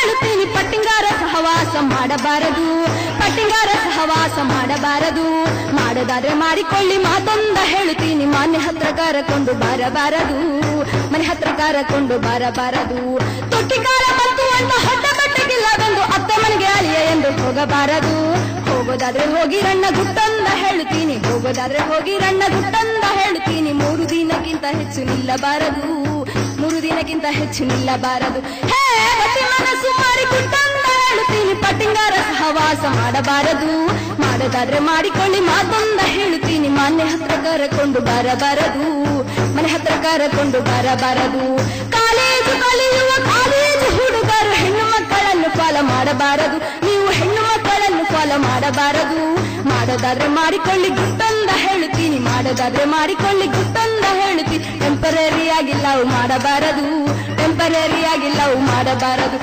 ಹೇಳುತ್ತೀನಿ ಪಟ್ಟಿಂಗಾರ ಸಹವಾಸ ಮಾಡಬಾರದು, ಪಟ್ಟಿಂಗಾರ ಸಹವಾಸ ಮಾಡಬಾರದು. ಮಾಡೋದಾದ್ರೆ ಮಾಡಿಕೊಳ್ಳಿ ಮಾತೊಂದ ಹೇಳುತ್ತೀನಿ, ಮಾನ್ಯ ಹತ್ರ ಕರಕೊಂಡು ಬರಬಾರದು, ಮನೆ ಹತ್ರ ಕರಕೊಂಡು ಬರಬಾರದು. ತೊಟ್ಟಿಕಾರ ಬಂತು ಅಂತ ಹೊಟ್ಟೆ ಬಟ್ಟೆಗಿಲ್ಲವೆಂದು ಅತ್ತ ಮನೆಗೆ ಅಳಿಯ ಎಂದು ಹೋಗಬಾರದು. ಹೋಗೋದಾದ್ರೆ ಹೋಗಿರಣ್ಣ ಗುಟ್ಟಂದ ಹೇಳುತ್ತೀನಿ, ಹೋಗೋದಾದ್ರೆ ಹೋಗಿರಣ್ಣ ಗುಟ್ಟಂದ ಹೇಳುತ್ತೀನಿ. 3 ದಿನಕ್ಕಿಂತ ಹೆಚ್ಚು ನಿಲ್ಲಬಾರದು, 3 ದಿನಕ್ಕಿಂತ ಹೆಚ್ಚು ನಿಲ್ಲಬಾರದು. ಹೇ ಗತಿ ಮನಸ್ಸು ಮಾರಿ ಗುಟ್ಟಂದ ಹೇಳುತ್ತೀನಿ, ಪಟ್ಟಿಂಗಾರ ಸಹವಾಸ ಮಾಡಬಾರದು. ಮಾಡೋದಾದ್ರೆ ಮಾಡಿಕೊಳ್ಳಿ ಮಾತೊಂದ ಹೇಳುತ್ತೀನಿ, ಮಾನ್ಯ ಹತ್ರ ಕರಕೊಂಡು ಬರಬಾರದು, ಮನೆ ಹತ್ರ ಕರಕೊಂಡು ಬರಬಾರದು. ಕಾಲೇಜು ಕಲಿಯುವ ಕಾಲೇಜು ಹುಡುಗರು ಹೆಣ್ಣು ಮಕ್ಕಳನ್ನು ಫಾಲೋ ಮಾಡಬಾರದು, ನೀವು ಹೆಣ್ಣು ಮಕ್ಕಳನ್ನು ಫಾಲೋ ಮಾಡಬಾರದು. ಮಾಡೋದಾದ್ರೆ ಮಾಡಿಕೊಳ್ಳಿ ಗುಟ್ಟಂದ ಹೇಳುತ್ತೀನಿ, ಮಾಡೋದಾದ್ರೆ ಮಾಡಿಕೊಳ್ಳಿ ಗುಟ್ಟಂದ ಹೇಳ್ತೀನಿ. ಟೆಂಪರರಿ ಆಗಿ ಲವ್ ಮಾಡಬಾರದು, ಟೆಂಪರರಿ ಆಗಿ ಲವ್ ಮಾಡಬಾರದು.